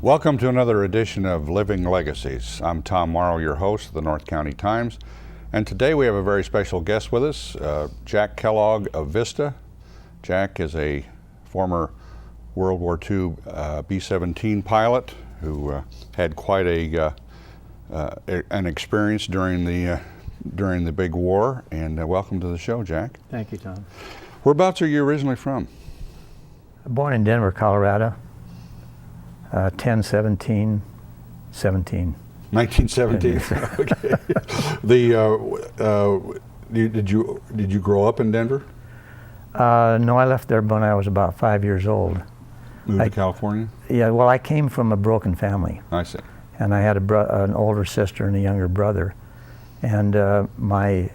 Welcome to another edition of Living Legacies. I'm Tom Morrow, your host of the North County Times, and today we have a very special guest with us, Jack Kellogg of Vista. Jack is a former World War II B-17 pilot who had quite an experience during the big war. And welcome to the show, Jack. Thank you, Tom. Whereabouts are you originally from? Born in Denver, Colorado. 10/17/17. 1917. Okay. Did you grow up in Denver? No, I left there when I was about 5 years old. Moved to California? Yeah, well, I came from a broken family. I see. And I had an older sister and a younger brother. And my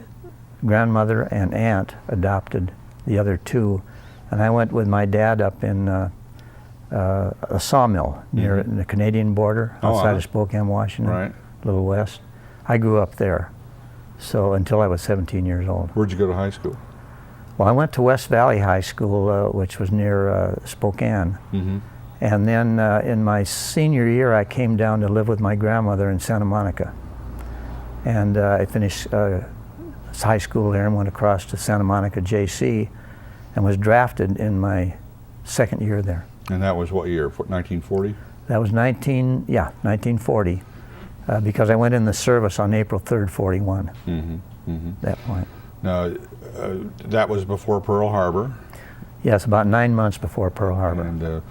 grandmother and aunt adopted the other two. And I went with my dad up in a sawmill near the Canadian border outside of Spokane, Washington, right. A little west. I grew up there, so until I was 17 years old. Where'd you go to high school? Well, I went to West Valley High School, which was near Spokane. Mm-hmm. And then in my senior year, I came down to live with my grandmother in Santa Monica. And I finished high school there and went across to Santa Monica JC and was drafted in my second year there. And that was what year, 1940? That was 1940, because I went in the service on April 3rd, 41, that point. Now, that was before Pearl Harbor? Yes, about 9 months before Pearl Harbor. And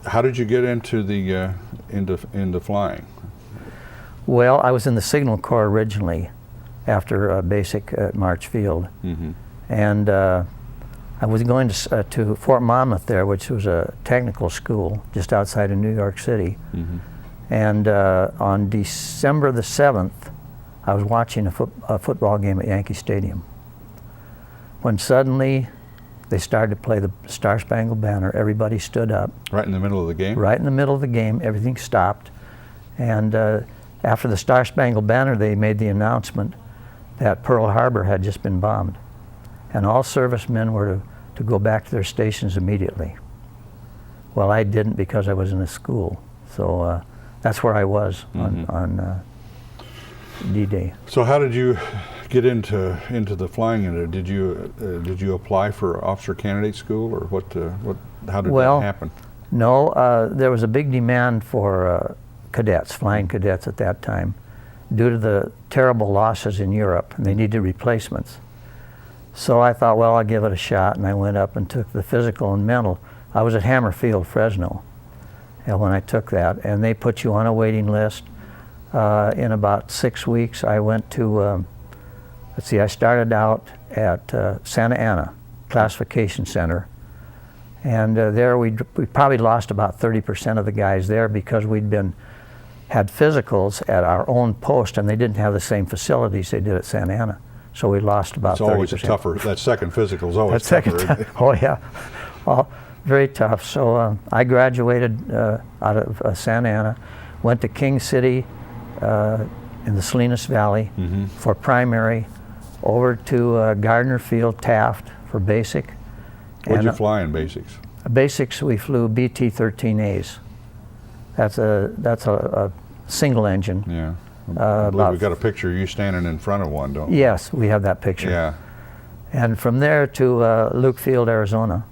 how did you get into the into flying? Well, I was in the Signal Corps originally, after basic at March Field. And I was going to Fort Monmouth there, which was a technical school just outside of New York City. And on December the 7th, I was watching a football game at Yankee Stadium, when suddenly they started to play the Star Spangled Banner. Everybody stood up. Right in the middle of the game? Right in the middle of the game, everything stopped. And after the Star Spangled Banner, they made the announcement that Pearl Harbor had just been bombed. And all servicemen were to go back to their stations immediately. Well, I didn't, because I was in a school. So that's where I was on D-Day. So how did you get into the flying unit? Did you apply for officer candidate school, or how did that happen? No, there was a big demand for cadets, flying cadets at that time, due to the terrible losses in Europe, and they needed replacements. So I thought, well, I'll give it a shot, and I went up and took the physical and mental. I was at Hammerfield, Fresno, when I took that, and they put you on a waiting list. In about 6 weeks, I went to, I started out at Santa Ana Classification Center, and there we probably lost about 30% of the guys there, because had physicals at our own post, and they didn't have the same facilities they did at Santa Ana. So we lost about 30%. It's always tougher. That second physical is always tougher. Oh yeah, well, very tough. So I graduated out of Santa Ana, went to King City in the Salinas Valley for primary, over to Gardner Field, Taft for basic. What did you fly in basics? Basics, we flew BT-13As. That's a single engine. Yeah. I believe we've got a picture of you standing in front of one, don't we? Yes, we have that picture. Yeah. And from there to Luke Field, Arizona.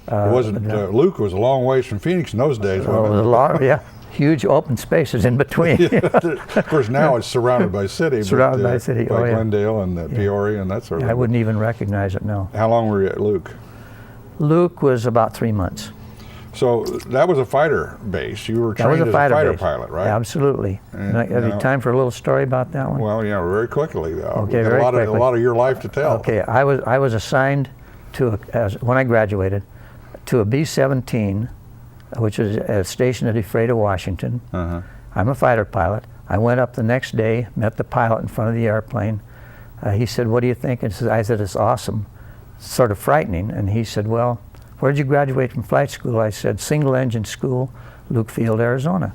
It wasn't, Luke was a long ways from Phoenix in those days, wasn't it? It was a lot, yeah. Huge open spaces in between. Yeah, of course, now it's surrounded by city. Surrounded by city, like Glendale and Peoria and that sort of thing. I wouldn't even recognize it, no. How long were you at Luke? Luke was about 3 months. So that was a fighter base. You were trained as a fighter pilot, right? Absolutely. Have you time for a little story about that one? Well, yeah, very quickly though. Okay, a lot of your life to tell. Okay, I was assigned to when I graduated to a B-17, which was stationed at Ephrata, Washington. I'm a fighter pilot. I went up the next day, met the pilot in front of the airplane. He said, "What do you think?" And I said, "It's awesome." Sort of frightening. And he said, "Well, where did you graduate from flight school?" I said, "Single engine school, Luke Field, Arizona."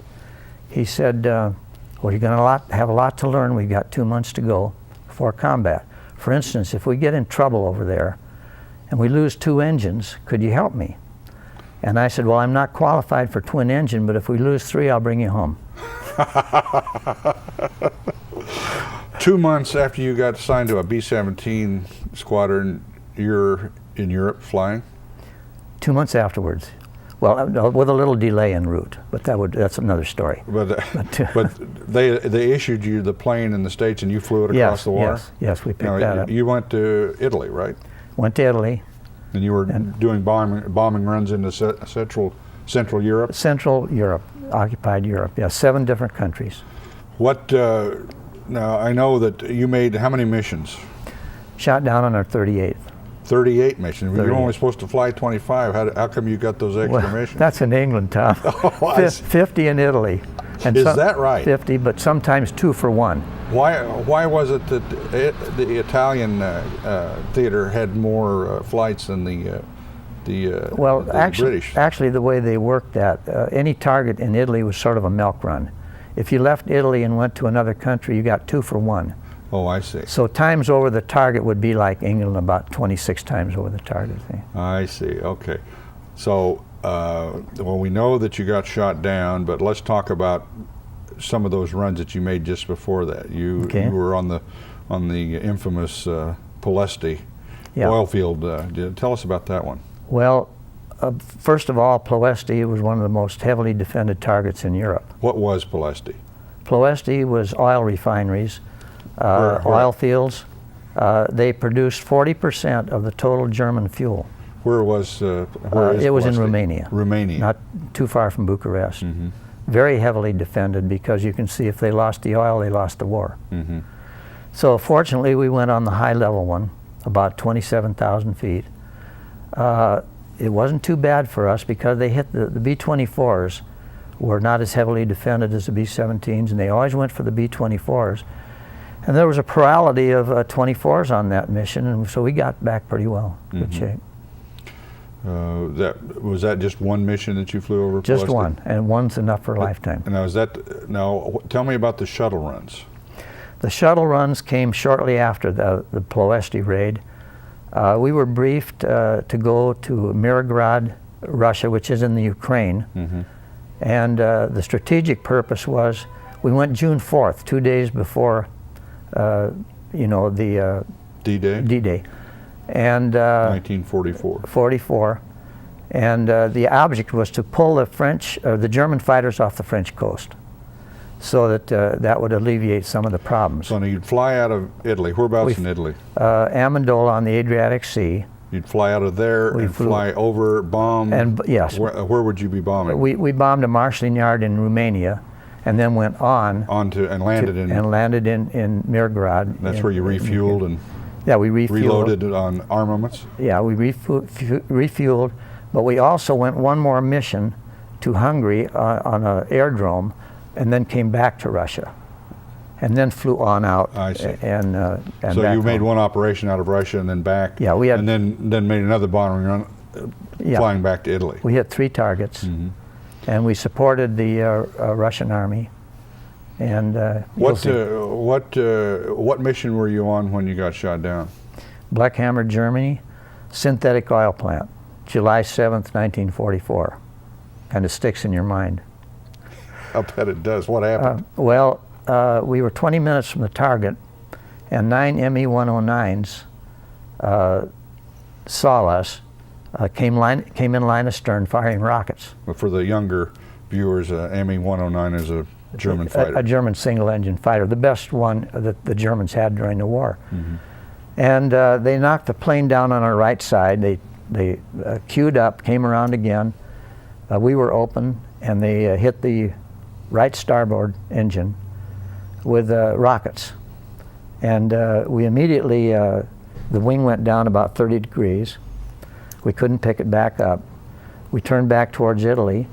He said, "Well, you're going to have a lot to learn. We've got 2 months to go before combat. For instance, if we get in trouble over there and we lose 2 engines, could you help me?" And I said, well, I'm not qualified for twin engine, but if we lose 3, I'll bring you home. 2 months after you got assigned to a B-17 squadron, you're in Europe flying? 2 months afterwards. Well, with a little delay en route, but that's another story. But they issued you the plane in the States and you flew it across the water? Yes, we picked that up. You went to Italy, right? Went to Italy. And you were doing bombing runs into Central Europe? Central Europe, occupied Europe, yeah, 7 different countries. Now I know that you made how many missions? Shot down on our 38th. 38 missions. 38. You're only supposed to fly 25. How come you got those extra missions? That's in England, Tom. 50 in Italy. And Is that right? 50, but sometimes 2 for 1. Why was it that the Italian theater had more flights than the British? Actually, the way they worked that, any target in Italy was sort of a milk run. If you left Italy and went to another country, you got 2 for 1. Oh, I see. So times over the target would be like England, about 26 times over the target. I see. Okay. So, well, we know that you got shot down, but let's talk about some of those runs that you made just before that. You were on the infamous P.O.W. oil field. Tell us about that one. Well, first of all, P.O.W. was one of the most heavily defended targets in Europe. What was P.O.W.? P.O.W. was oil refineries, oil fields. They produced 40% of the total German fuel. Where was it was in Romania. Romania. Not too far from Bucharest. Very heavily defended because you can see if they lost the oil, they lost the war. So fortunately, we went on the high level one, about 27,000 feet. It wasn't too bad for us because they hit the B-24s were not as heavily defended as the B-17s, and they always went for the B-24s. And there was a plurality of 24s on that mission, and so we got back pretty well. Good shape. Was that just one mission that you flew over? Just one, and one's enough for a lifetime. Now, tell me about the shuttle runs. The shuttle runs came shortly after the P.O.W. raid. We were briefed to go to Mirgorod, Russia, which is in the Ukraine. And the strategic purpose was, we went June 4th, 2 days before, the D-Day? D-Day. And 1944. And the object was to pull the German fighters off the French coast, so that that would alleviate some of the problems. So you'd fly out of Italy. Whereabouts in Italy? Amendola on the Adriatic Sea. You'd fly out of there and fly over, bomb. And yes. Where would you be bombing? We bombed a marshalling yard in Romania, and then went on to and landed in Mirgorod. That's where you refueled and we refueled. Reloaded on armaments. Yeah, we refueled, but we also went one more mission to Hungary on an airdrome, and then came back to Russia, and then flew on out. I see. And so you made one operation out of Russia and then back. Yeah, we had. And then made another bombing run, flying back to Italy. We hit 3 targets, and we supported the Russian army. And what mission were you on when you got shot down? Black Hammer, Germany, synthetic oil plant, July 7th, 1944. Kind of sticks in your mind. I bet it does. What happened? We were 20 minutes from the target, and 9 ME-109s saw us, came in line astern firing rockets. But for the younger viewers, ME-109 is a German fighter. A German single-engine fighter, the best one that the Germans had during the war. And they knocked the plane down on our right side. They queued up, came around again. We were open, and they hit the right starboard engine with rockets. And we immediately, the wing went down about 30 degrees. We couldn't pick it back up. We turned back towards Italy,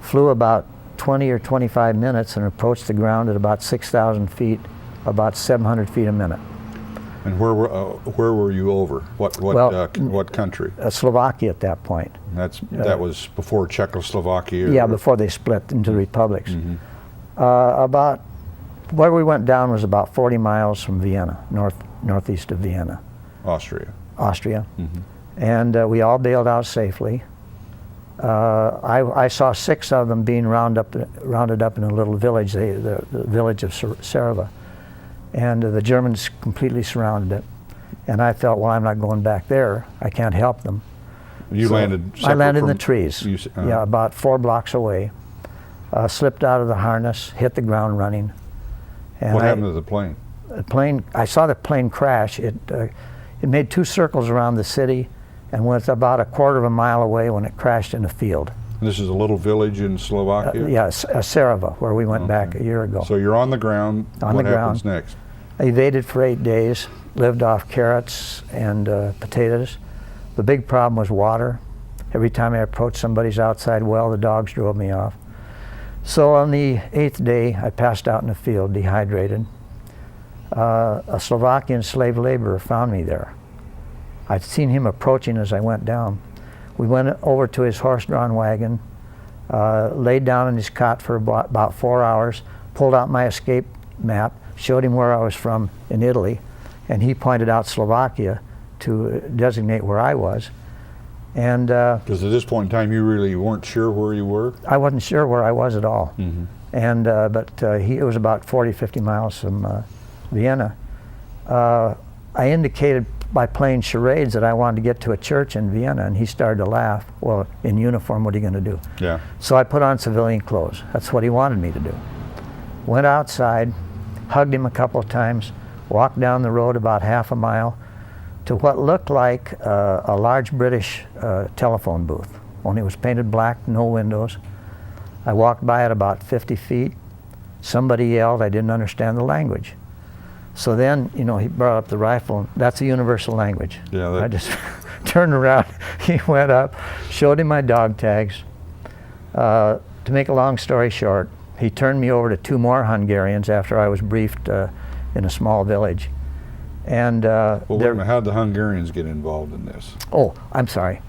flew about 20 or 25 minutes, and approached the ground at about 6,000 feet, about 700 feet a minute. And where were you over? What country? Slovakia at that point. That was before Czechoslovakia? Yeah, before they split into republics. About where we went down was about 40 miles from Vienna, northeast of Vienna. Austria. And we all bailed out safely. I saw 6 of them being rounded up in a little village, the village of Sarava. And the Germans completely surrounded it. And I felt, well, I'm not going back there. I can't help them. You landed I landed in the trees, yeah, about 4 blocks away. Slipped out of the harness, hit the ground running. And what happened to the plane? I saw the plane crash. It made 2 circles around the city and was about a quarter of a mile away when it crashed in a field. And this is a little village in Slovakia? Yeah, Sarava, where we went back a year ago. So you're on the ground. What happens next? I evaded for 8 days, lived off carrots and potatoes. The big problem was water. Every time I approached somebody's outside well, the dogs drove me off. So on the 8th day, I passed out in the field, dehydrated. A Slovakian slave laborer found me there. I'd seen him approaching as I went down. We went over to his horse-drawn wagon, laid down in his cot for about 4 hours, pulled out my escape map, showed him where I was from in Italy, and he pointed out Slovakia to designate where I was. And because at this point in time, you really weren't sure where you were? I wasn't sure where I was at all. Mm-hmm. And but it was about 40, 50 miles from Vienna. I indicated by playing charades that I wanted to get to a church in Vienna, and he started to laugh. Well, in uniform, what are you going to do? Yeah. So I put on civilian clothes. That's what he wanted me to do. Went outside, hugged him a couple of times, walked down the road about half a mile to what looked like a large British telephone booth. Only it was painted black, no windows. I walked by it about 50 feet. Somebody yelled. I didn't understand the language. So then, you know, he brought up the rifle. That's a universal language. Yeah. I just turned around. He went up, showed him my dog tags. To make a long story short, he turned me over to 2 more Hungarians after I was briefed in a small village. And well, wait a minute, how did the Hungarians get involved in this? Oh, I'm sorry.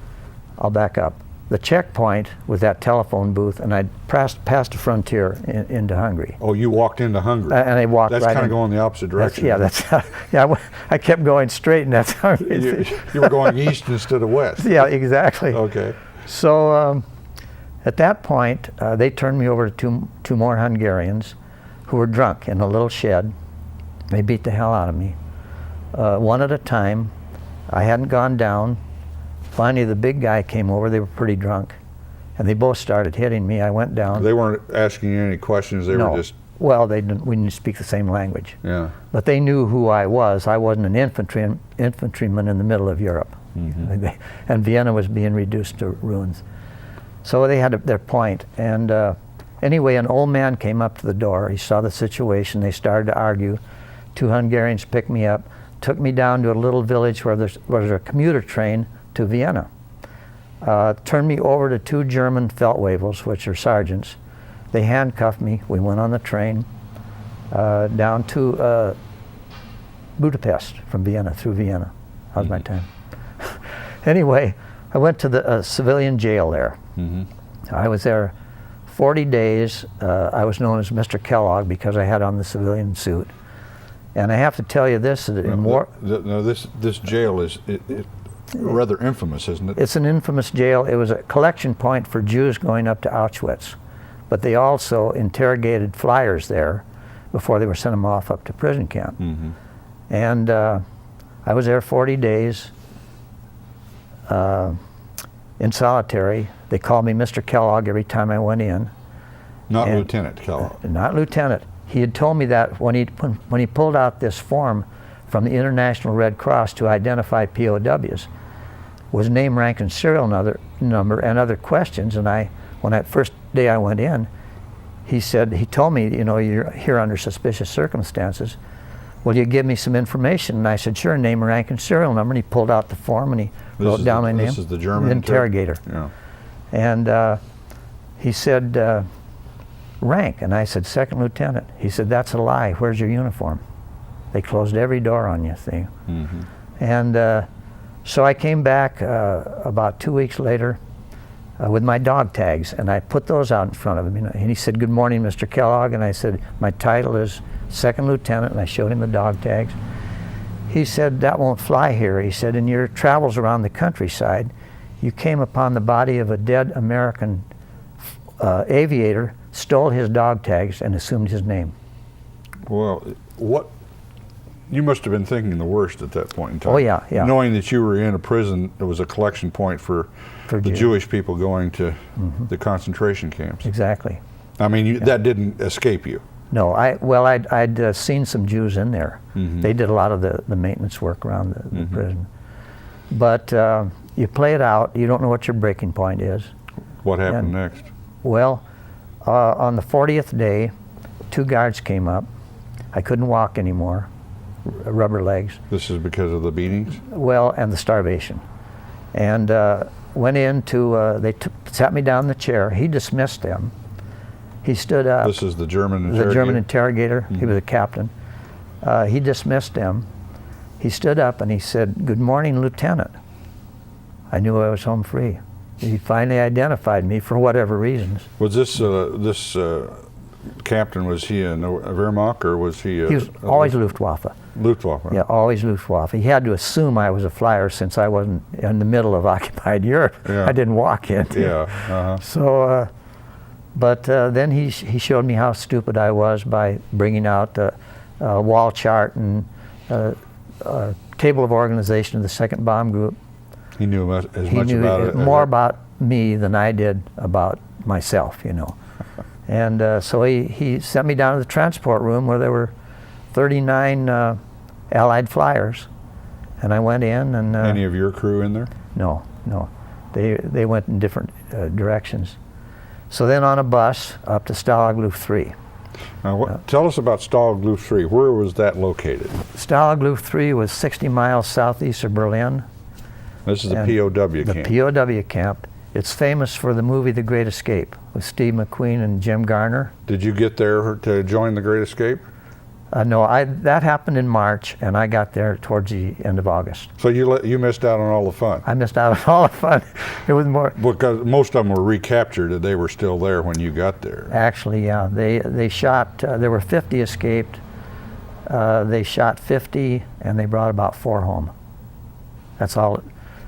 I'll back up. The checkpoint was that telephone booth, and I'd past a frontier into Hungary. Oh, you walked into Hungary. And I walked right in. That's kind of going the opposite direction. I kept going straight, and that's how you were going east instead of west. Yeah, exactly. Okay. So at that point, they turned me over to two more Hungarians who were drunk in a little shed. They beat the hell out of me. One at a time. I hadn't gone down. Finally, the big guy came over. They were pretty drunk, and they both started hitting me. I went down. They weren't asking you any questions. They were just. Well, we didn't speak the same language. Yeah. But they knew who I was. I wasn't an infantryman in the middle of Europe, mm-hmm. And Vienna was being reduced to ruins. So they had their point. And anyway, an old man came up to the door. He saw the situation. They started to argue. 2 Hungarians picked me up, took me down to a little village where there was a commuter train to Vienna. Turned me over to 2 German Feldwebels, which are sergeants. They handcuffed me. We went on the train down to Budapest from Vienna, through Vienna. That was my time. Anyway, I went to the civilian jail there. Mm-hmm. I was there 40 days. I was known as Mr. Kellogg because I had on the civilian suit. And I have to tell you this, in war... This jail is rather infamous, isn't it? It's an infamous jail. It was a collection point for Jews going up to Auschwitz. But they also interrogated flyers there before they were sent them off up to prison camp. Mm-hmm. And I was there 40 days in solitary. They called me Mr. Kellogg every time I went in. Not Lieutenant Kellogg. Not Lieutenant. He had told me that when he pulled out this form from the International Red Cross to identify POWs, was name, rank, and serial number and other questions. And when that first day I went in, he told me, you know, you're here under suspicious circumstances. Will you give me some information? And I said, sure, name, rank, and serial number. And he pulled out the form and he wrote down my name. This is the German interrogator. Yeah. And he said, rank, and I said, 2nd lieutenant. He said, that's a lie. Where's your uniform? They closed every door on you, see. Mm-hmm. And so I came back about 2 weeks later with my dog tags, and I put those out in front of him. And he said, good morning, Mr. Kellogg. And I said, my title is 2nd lieutenant, and I showed him the dog tags. He said, that won't fly here. He said, in your travels around the countryside, you came upon the body of a dead American aviator, stole his dog tags, and assumed his name. Well, what? You must have been thinking the worst at that point in time. Oh, yeah, yeah. Knowing that you were in a prison that was a collection point for the Jews. Jewish people going to the concentration camps. Exactly. I mean, that didn't escape you. No, I'd seen some Jews in there. They did a lot of the maintenance work around the prison. But you play it out. You don't know what your breaking point is. What happened next? Well, on the 40th day, 2 guards came up. I couldn't walk anymore, rubber legs. This is because of the beatings? Well, and the starvation. And went in to, they sat me down in the chair. He dismissed them. He stood up. This is the German interrogator? The German interrogator. He was a captain. He dismissed them. He stood up and he said, "Good morning, Lieutenant." I knew I was home free. He finally identified me for whatever reasons. Was this captain, was he a Wehrmacht or was he He was always Luftwaffe. Luftwaffe? Yeah, always Luftwaffe. He had to assume I was a flyer since I wasn't in the middle of occupied Europe. Yeah. I didn't walk in. Yeah. So, but then he showed me how stupid I was by bringing out a wall chart and table of organization of the 2nd Bomb Group. He knew as He much knew about it. more about me than I did about myself, you know. And so he sent me down to the transport room where there were 39 Allied flyers, and I went in and... Any of your crew in there? No. They went in different directions. So then on a bus up to Stalag Luft 3. Now, tell us about Stalag Luft 3. Where was that located? Stalag Luft 3 was 60 miles southeast of Berlin. This is the POW camp. The POW camp. It's famous for the movie The Great Escape with Steve McQueen and Jim Garner. Did you get there to join The Great Escape? No, that happened in March, and I got there towards the end of August. So you missed out on all the fun? I missed out on all the fun. It was more... Because most of them were recaptured, and they were still there when you got there. Actually, yeah. They shot, there were 50 escaped. They shot 50, and they brought about 4 home. That's all.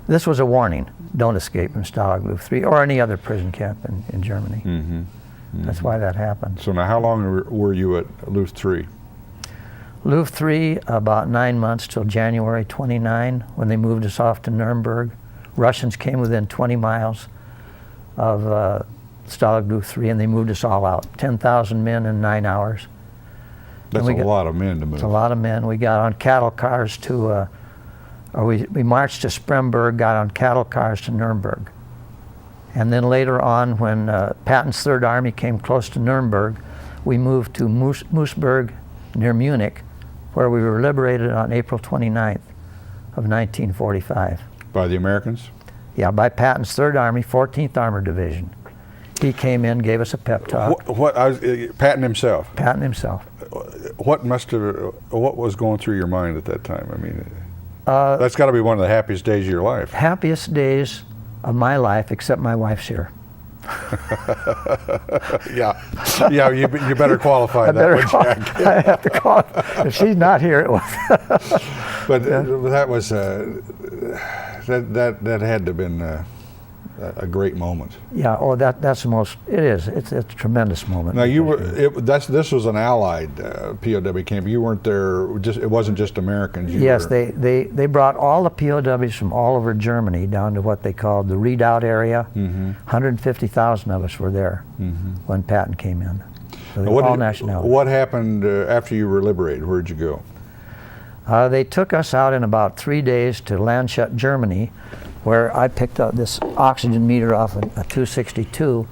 This was a warning. Don't escape from Stalag Luft 3 or any other prison camp in Germany. That's why that happened. So now how long were you at Luft 3? Luft 3, about 9 months till January 29, when they moved us off to Nuremberg. Russians came within 20 miles of Stalag Luft 3, and they moved us all out. 10,000 men in 9 hours. That's a lot of men to move. It's a lot of men. We got on cattle cars to, we marched to Spremberg, got on cattle cars to Nuremberg. And then later on, when Patton's Third Army came close to Nuremberg, we moved to Moosburg near Munich, where we were liberated on April 29th of 1945. By the Americans? Yeah, by Patton's Third Army, 14th Armored Division. He came in, gave us a pep talk. Patton himself? Patton himself. What was going through your mind at that time? I mean, that's got to be one of the happiest days of your life. Happiest days of my life, except my wife's here. Yeah, you better qualify that one, Jack. I have to qualify. If she's not here, it was. But that was that had to have been a great moment. Yeah. Oh, that's the most. It is. It's a tremendous moment. Now this was an Allied POW camp. You weren't there. It wasn't just Americans. Yes, they brought all the POWs from all over Germany down to what they called the Redoubt area. 150,000 of us were there when Patton came in. So all nationalities. What happened after you were liberated? Where'd you go? They took us out in about 3 days to Landshut, Germany, where I picked up this oxygen meter off a 262.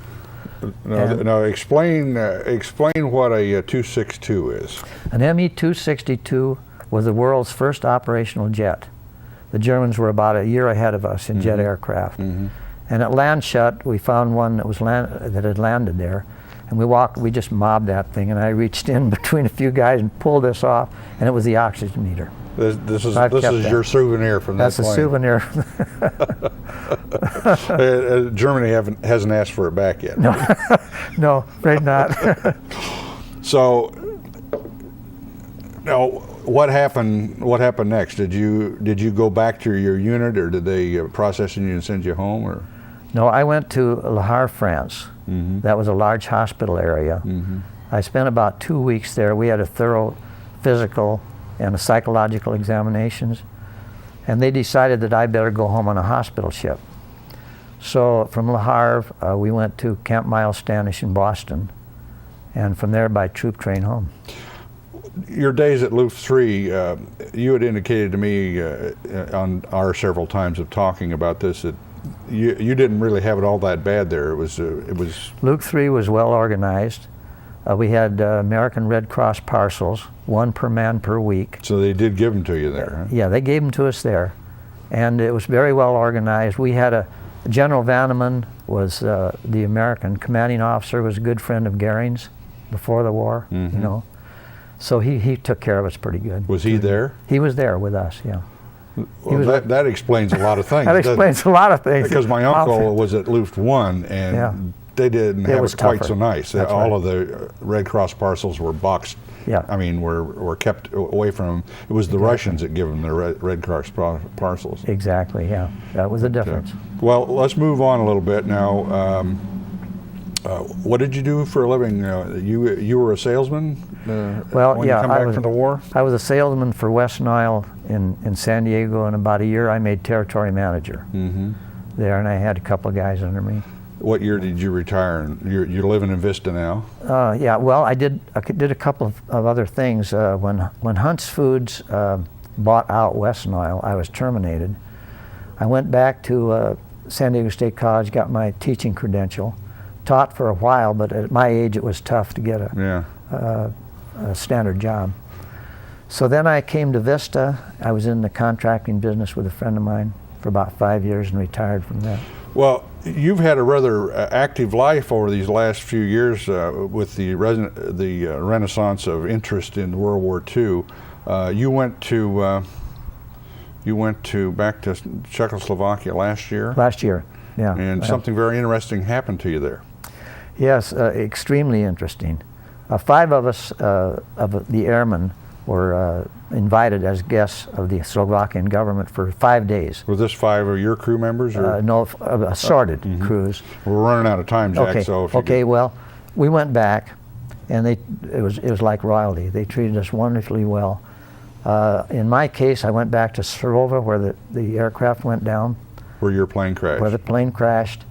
Now explain what a 262 is. An Me-262 was the world's first operational jet. The Germans were about a year ahead of us in jet aircraft. And at Landshut, we found one that had landed there. And we just mobbed that thing, and I reached in between a few guys and pulled this off, and it was the oxygen meter. This is your souvenir from that plane. That's a souvenir. Germany hasn't asked for it back yet. No, no, afraid not. So, now, what happened? What happened next? Did you go back to your unit, or did they process you and send you home, or? No, I went to Le Havre, France. Mm-hmm. That was a large hospital area. Mm-hmm. I spent about 2 weeks there. We had a thorough physical and a psychological examinations, and they decided that I better go home on a hospital ship. So from Le Havre, we went to Camp Miles Standish in Boston, and from there by troop train home. Your days at Loop 3, you had indicated to me on our several times of talking about this that you didn't really have it all that bad there. It was Loop 3 was well organized. We had American Red Cross parcels, one per man per week. So they did give them to you there, huh? Yeah, they gave them to us there, and it was very well organized. We had General Vanneman was the American commanding officer, was a good friend of Goering's before the war, Mm-hmm. you know. So he took care of us pretty good. Was he there? He was there with us, yeah. Well, that explains a lot of things. That explains a lot of things. Because my uncle was at Luft 1, and Yeah. they didn't have was it quite tougher. so nice. That's All right. of the Red Cross parcels were boxed. Yeah. I mean, were kept away from them. It was the Russians that give them the Red Cross parcels. Exactly, yeah. That was the difference. Well, let's move on a little bit now. What did you do for a living? You were a salesman Well, when yeah, you come back from the war? I was a salesman for West Nile in San Diego. In about a year, I made territory manager Mm-hmm. there, and I had a couple of guys under me. What year did you retire? And you're living in Vista now? Yeah, well, I did a couple of other things. When Hunt's Foods bought out West Nile, I was terminated. I went back to San Diego State College, got my teaching credential, taught for a while, but at my age it was tough to get a standard job. So then I came to Vista. I was in the contracting business with a friend of mine for about 5 years and retired from that. Well, you've had a rather active life over these last few years with the renaissance of interest in World War II. You went back to Czechoslovakia last year. Last year, yeah. And something very interesting happened to you there. Yes, extremely interesting. 5 of us, of the airmen, were invited as guests of the Slovakian government for 5 days. Were this 5 of your crew members? Or? No, assorted crews. We're running out of time, Jack. Okay. So if you Okay. Well, we went back, and it was like royalty. They treated us wonderfully well. In my case, I went back to Serova, where the aircraft went down. Where your plane crashed. Where the plane crashed.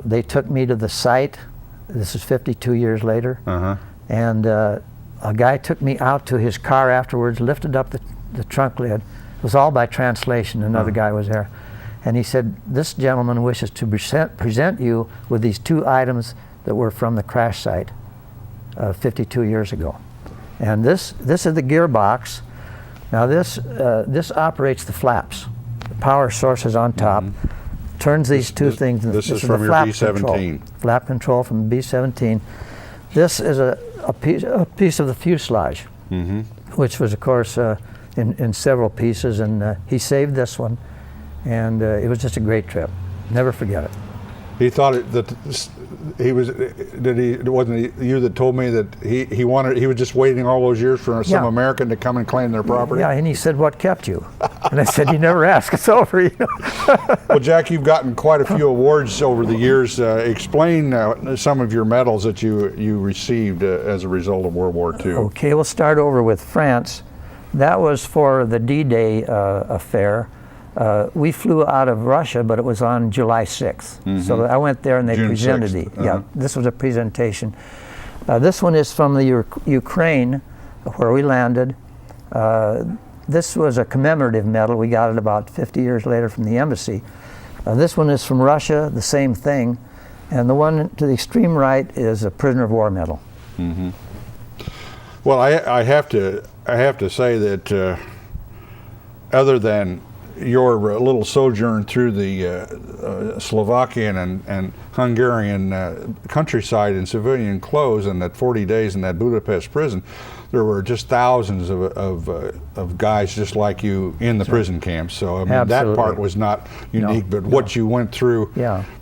They took me to the site. This is 52 years later. Uh-huh. And a guy took me out to his car afterwards, lifted up the trunk lid. It was all by translation. Another guy was there. And he said, "This gentleman wishes to present you with these 2 items that were from the crash site 52 years ago. And this is the gearbox. Now this operates the flaps. The power source is on top. Turns these two things. This is the from your flap B-17. control. Flap control from the B-17. This is a piece of the fuselage, which was, of course, in several pieces. And he saved this one, and it was just a great trip. Never forget it. He thought that he was. It wasn't you that told me that he was just waiting all those years for some American to come and claim their property. Yeah, and he said, "What kept you?" And I said, "You never ask. It's over." You know? Well, Jack, you've gotten quite a few awards over the years. Explain some of your medals that you received as a result of World War II. Okay, we'll start over with France. That was for the D-Day affair. We flew out of Russia, but it was on July 6th. So I went there and they June presented 6th. Yeah, this was a presentation. This one is from the Ukraine, where we landed. This was a commemorative medal. We got it about 50 years later from the embassy. This one is from Russia, the same thing. And the one to the extreme right is a prisoner of war medal. Well, I have to say that other than your little sojourn through the Slovakian and Hungarian countryside in civilian clothes and that 40 days in that Budapest prison, there were just thousands of guys just like you in the prison camps. So I mean, that part was not unique, but what you went through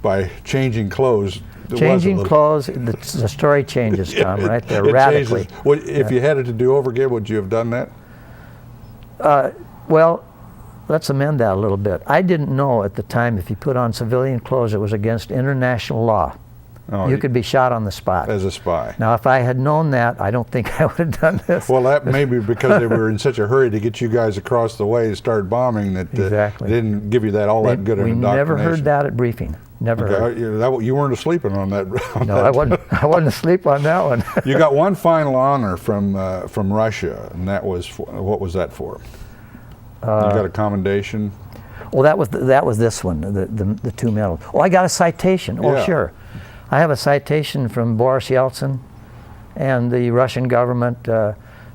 by changing clothes. Changing clothes, the story changes, Tom, right there, radically. Well, if you had it to do over again, would you have done that? Well, let's amend that a little bit. I didn't know at the time if you put on civilian clothes, it was against international law. Oh, you could be shot on the spot. As a spy. Now, if I had known that, I don't think I would have done this. Well, that may be because they were in such a hurry to get you guys across the way to start bombing that Exactly. they didn't give you that all that good of We indoctrination. never heard that at briefing. Never heard. You weren't asleep on that. No, I wasn't. I wasn't asleep on that one. You got one final honor from Russia, and that was what was that for? You got a commendation. Well, that was this one, the two medals. Oh, I got a citation. Oh, Yeah. sure. I have a citation from Boris Yeltsin and the Russian government.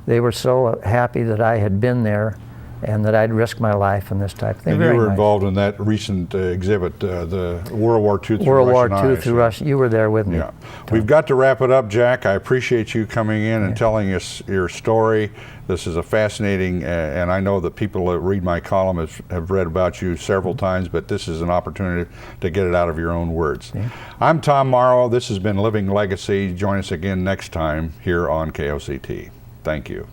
They were so happy that I had been there and that I'd risked my life and this type of thing. And Very you were nice. involved in that recent exhibit, the World War II through World War Russian II eyes. through Russia. You were there with me. Yeah. We've got to wrap it up, Jack. I appreciate you coming in and telling us your story. This is a fascinating, and I know that people that read my column have read about you several times, but this is an opportunity to get it out of your own words. Yeah. I'm Tom Morrow. This has been Living Legacy. Join us again next time here on KOCT. Thank you.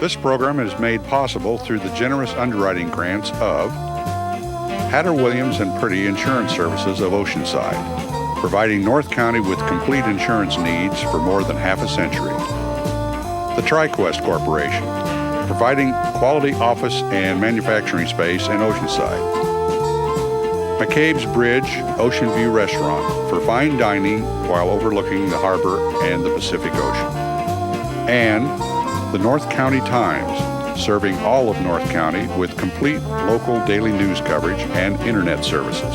This program is made possible through the generous underwriting grants of Hatter Williams and Pretty Insurance Services of Oceanside, providing North County with complete insurance needs for more than half a century. The TriQuest Corporation, providing quality office and manufacturing space in Oceanside. McCabe's Bridge Ocean View Restaurant for fine dining while overlooking the harbor and the Pacific Ocean. And the North County Times, serving all of North County with complete local daily news coverage and internet services.